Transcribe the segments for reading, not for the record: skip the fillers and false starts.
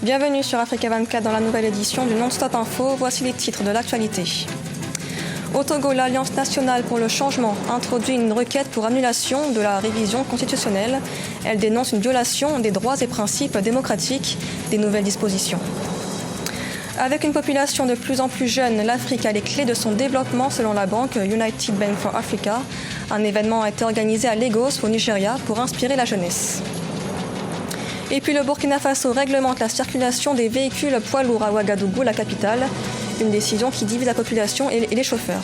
Bienvenue sur Africa 24 dans la nouvelle édition du Non-Stop Info. Voici les titres de l'actualité. Au Togo, l'Alliance nationale pour le changement introduit une requête pour annulation de la révision constitutionnelle. Elle dénonce une violation des droits et principes démocratiques des nouvelles dispositions. Avec une population de plus en plus jeune, l'Afrique a les clés de son développement selon la banque United Bank for Africa. Un événement a été organisé à Lagos, au Nigeria, pour inspirer la jeunesse. Et puis le Burkina Faso réglemente la circulation des véhicules poids lourds à Ouagadougou, la capitale. Une décision qui divise la population et les chauffeurs.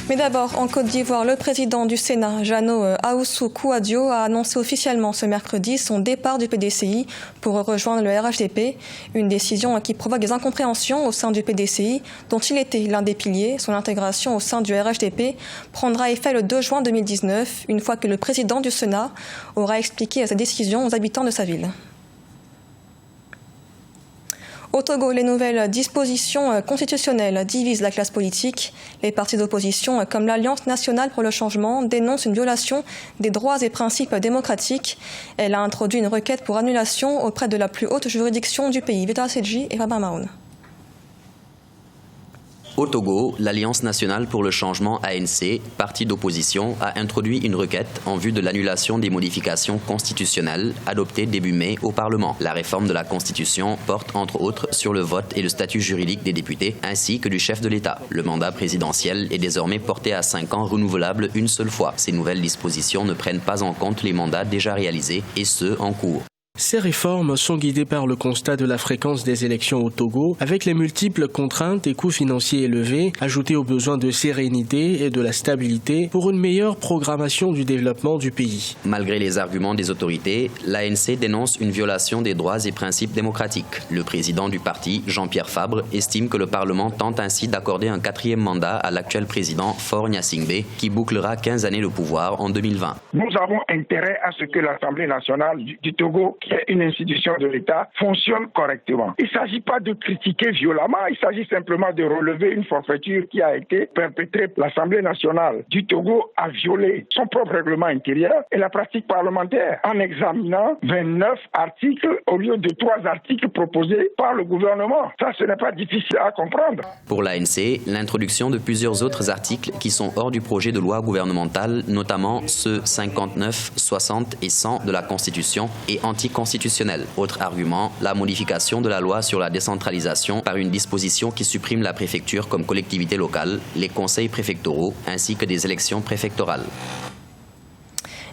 Mais d'abord, en Côte d'Ivoire, le président du Sénat, Jano Ahoussou Kouadio, a annoncé officiellement ce mercredi son départ du PDCI pour rejoindre le RHDP. Une décision qui provoque des incompréhensions au sein du PDCI, dont il était l'un des piliers. Son intégration au sein du RHDP prendra effet le 2 juin 2019, une fois que le président du Sénat aura expliqué sa décision aux habitants de sa ville. Au Togo, les nouvelles dispositions constitutionnelles divisent la classe politique. Les partis d'opposition, comme l'Alliance nationale pour le changement, dénoncent une violation des droits et principes démocratiques. Elle a introduit une requête pour annulation auprès de la plus haute juridiction du pays, Victor Sedji et Fabien Mahoun. Au Togo, l'Alliance nationale pour le changement ANC, parti d'opposition, a introduit une requête en vue de l'annulation des modifications constitutionnelles adoptées début mai au Parlement. La réforme de la Constitution porte entre autres sur le vote et le statut juridique des députés ainsi que du chef de l'État. Le mandat présidentiel est désormais porté à 5 ans renouvelables une seule fois. Ces nouvelles dispositions ne prennent pas en compte les mandats déjà réalisés et ceux en cours. Ces réformes sont guidées par le constat de la fréquence des élections au Togo, avec les multiples contraintes et coûts financiers élevés, ajoutés aux besoins de sérénité et de la stabilité pour une meilleure programmation du développement du pays. Malgré les arguments des autorités, l'ANC dénonce une violation des droits et principes démocratiques. Le président du parti, Jean-Pierre Fabre, estime que le Parlement tente ainsi d'accorder un 4e mandat à l'actuel président Faure Gnassingbé, qui bouclera 15 années le pouvoir en 2020. Nous avons intérêt à ce que l'Assemblée nationale du Togo, qui est une institution de l'État, fonctionne correctement. Il ne s'agit pas de critiquer violemment, il s'agit simplement de relever une forfaiture qui a été perpétrée. L'Assemblée nationale du Togo a violé son propre règlement intérieur et la pratique parlementaire en examinant 29 articles au lieu de 3 articles proposés par le gouvernement. Ça, ce n'est pas difficile à comprendre. Pour l'ANC, l'introduction de plusieurs autres articles qui sont hors du projet de loi gouvernementale, notamment ceux 59, 60 et 100 de la Constitution, est anticonstitutionnelle. Autre argument, la modification de la loi sur la décentralisation par une disposition qui supprime la préfecture comme collectivité locale, les conseils préfectoraux ainsi que des élections préfectorales.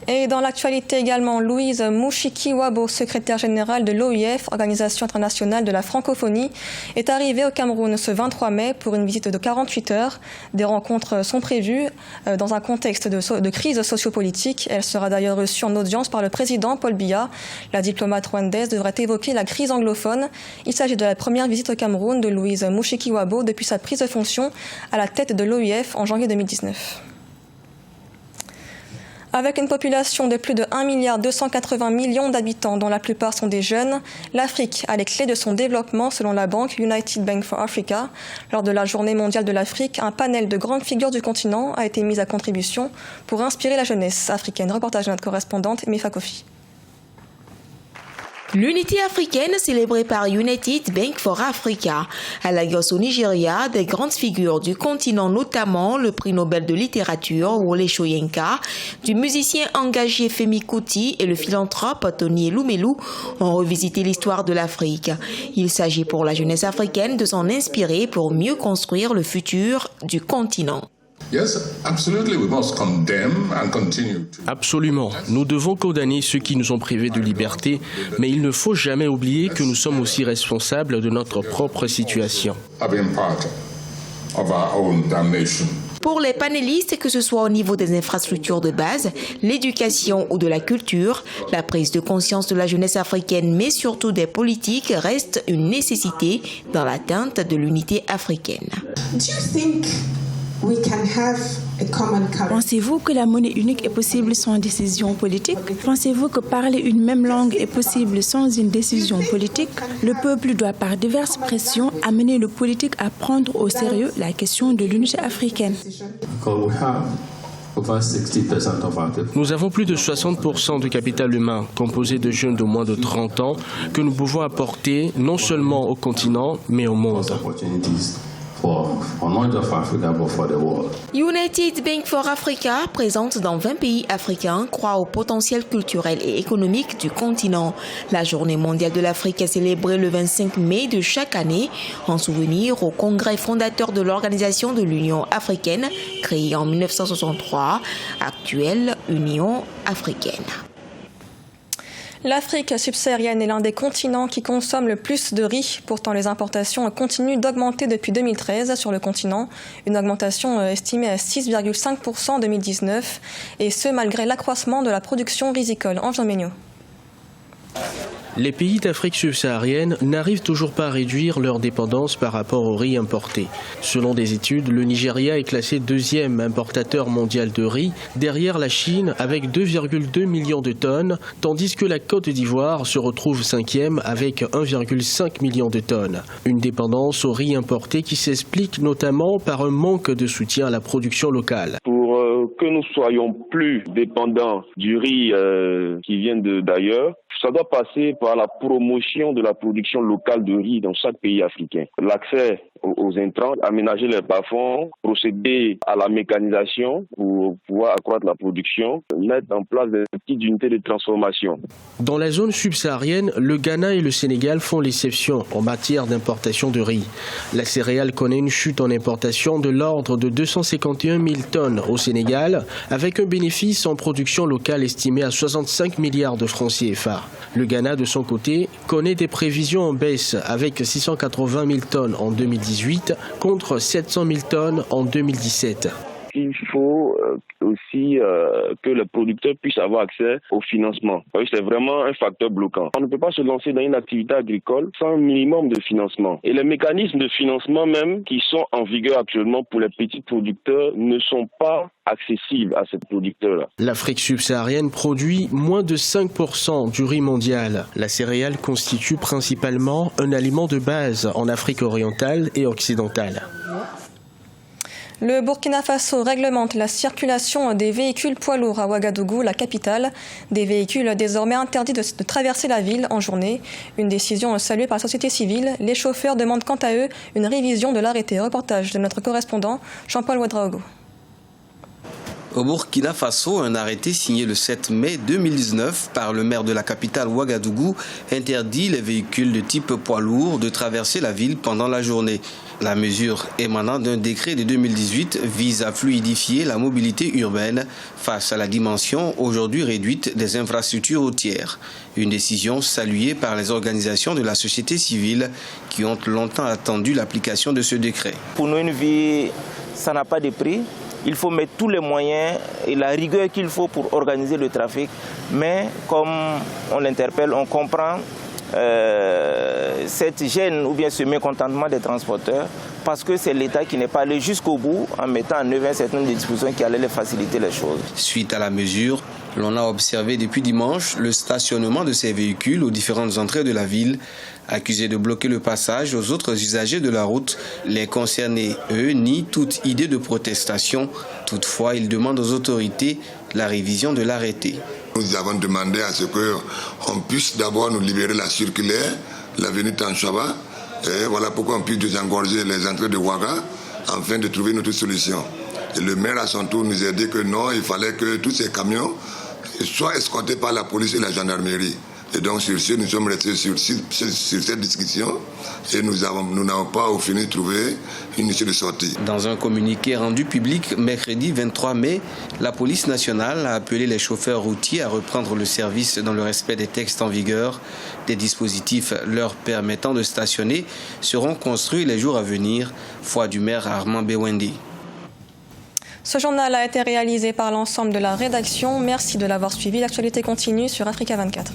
Et dans l'actualité également, Louise Mushikiwabo, secrétaire générale de l'OIF, Organisation internationale de la francophonie, est arrivée au Cameroun ce 23 mai pour une visite de 48 heures. Des rencontres sont prévues dans un contexte de crise sociopolitique. Elle sera d'ailleurs reçue en audience par le président Paul Biya. La diplomate rwandaise devrait évoquer la crise anglophone. Il s'agit de la première visite au Cameroun de Louise Mushikiwabo depuis sa prise de fonction à la tête de l'OIF en janvier 2019. Avec une population de plus de 1,280 milliard d'habitants, dont la plupart sont des jeunes, l'Afrique a les clés de son développement selon la banque United Bank for Africa. Lors de la Journée mondiale de l'Afrique, un panel de grandes figures du continent a été mis à contribution pour inspirer la jeunesse africaine. Reportage de notre correspondante Mifa Kofi. L'unité africaine célébrée par United Bank for Africa. À Lagos au Nigeria, des grandes figures du continent, notamment le prix Nobel de littérature Wole Soyinka, du musicien engagé Femi Kuti et le philanthrope Tony Elumelu ont revisité l'histoire de l'Afrique. Il s'agit pour la jeunesse africaine de s'en inspirer pour mieux construire le futur du continent. Absolument. Nous devons condamner ceux qui nous ont privés de liberté, mais il ne faut jamais oublier que nous sommes aussi responsables de notre propre situation. Pour les panélistes, que ce soit au niveau des infrastructures de base, l'éducation ou de la culture, la prise de conscience de la jeunesse africaine, mais surtout des politiques, reste une nécessité dans l'atteinte de l'unité africaine. Pensez-vous que la monnaie unique est possible sans décision politique? Pensez-vous que parler une même langue est possible sans une décision politique? Le peuple doit, par diverses pressions, amener le politique à prendre au sérieux la question de l'unité africaine. Nous avons plus de 60% du capital humain, composé de jeunes de moins de 30 ans, que nous pouvons apporter non seulement au continent, mais au monde. United Bank for Africa, présente dans 20 pays africains, croit au potentiel culturel et économique du continent. La Journée mondiale de l'Afrique est célébrée le 25 mai de chaque année en souvenir au congrès fondateur de l'Organisation de l'Union africaine, créée en 1963, actuelle Union africaine. L'Afrique subsaharienne est l'un des continents qui consomme le plus de riz. Pourtant, les importations continuent d'augmenter depuis 2013 sur le continent. Une augmentation estimée à 6,5% en 2019. Et ce, malgré l'accroissement de la production rizicole. Ange Méniot. Les pays d'Afrique subsaharienne n'arrivent toujours pas à réduire leur dépendance par rapport au riz importé. Selon des études, le Nigeria est classé deuxième importateur mondial de riz, derrière la Chine avec 2,2 millions de tonnes, tandis que la Côte d'Ivoire se retrouve cinquième avec 1,5 million de tonnes. Une dépendance au riz importé qui s'explique notamment par un manque de soutien à la production locale. Pour que nous soyons plus dépendants du riz qui vient d'ailleurs, ça doit passer par la promotion de la production locale de riz dans chaque pays africain. L'accès aux intrants, aménager les bas-fonds, procéder à la mécanisation pour pouvoir accroître la production, mettre en place des petites unités de transformation. Dans la zone subsaharienne, le Ghana et le Sénégal font l'exception en matière d'importation de riz. La céréale connaît une chute en importation de l'ordre de 251 000 tonnes au Sénégal, avec un bénéfice en production locale estimé à 65 milliards de francs CFA. Le Ghana, de son côté, connaît des prévisions en baisse avec 680 000 tonnes en 2018 contre 700 000 tonnes en 2017. Il faut aussi que les producteurs puissent avoir accès au financement. C'est vraiment un facteur bloquant. On ne peut pas se lancer dans une activité agricole sans un minimum de financement. Et les mécanismes de financement même qui sont en vigueur actuellement pour les petits producteurs ne sont pas accessibles à ces producteurs-là. L'Afrique subsaharienne produit moins de 5% du riz mondial. La céréale constitue principalement un aliment de base en Afrique orientale et occidentale. Le Burkina Faso réglemente la circulation des véhicules poids lourds à Ouagadougou, la capitale. Des véhicules désormais interdits de traverser la ville en journée. Une décision saluée par la société civile. Les chauffeurs demandent quant à eux une révision de l'arrêté. Reportage de notre correspondant Jean-Paul Ouedraogo. Au Burkina Faso, un arrêté signé le 7 mai 2019 par le maire de la capitale Ouagadougou interdit les véhicules de type poids lourd de traverser la ville pendant la journée. La mesure émanant d'un décret de 2018 vise à fluidifier la mobilité urbaine face à la dimension aujourd'hui réduite des infrastructures routières. Une décision saluée par les organisations de la société civile qui ont longtemps attendu l'application de ce décret. Pour nous, une vie, ça n'a pas de prix. Il faut mettre tous les moyens et la rigueur qu'il faut pour organiser le trafic. Mais comme on l'interpelle, on comprend cette gêne ou bien ce mécontentement des transporteurs parce que c'est l'État qui n'est pas allé jusqu'au bout en mettant en œuvre un certain nombre de dispositions qui allaient faciliter les choses. Suite à la mesure, l'on a observé depuis dimanche le stationnement de ces véhicules aux différentes entrées de la ville. Accusés de bloquer le passage aux autres usagers de la route, les concernés, eux, nient toute idée de protestation. Toutefois, ils demandent aux autorités la révision de l'arrêté. Nous avons demandé à ce qu'on puisse d'abord nous libérer la circulaire, l'avenue Tanchaba, et voilà pourquoi on puisse désengorger les entrées de Ouaga, afin de trouver une autre solution. Et le maire, à son tour, nous a dit que non, il fallait que tous ces camions soient escortés par la police et la gendarmerie. Et donc sur ce, nous sommes restés sur cette discussion et nous n'avons pas au final trouvé une issue de sortie. Dans un communiqué rendu public mercredi 23 mai, la police nationale a appelé les chauffeurs routiers à reprendre le service dans le respect des textes en vigueur. Des dispositifs leur permettant de stationner seront construits les jours à venir. Foi du maire Armand Bewendi. Ce journal a été réalisé par l'ensemble de la rédaction. Merci de l'avoir suivi. L'actualité continue sur Africa 24.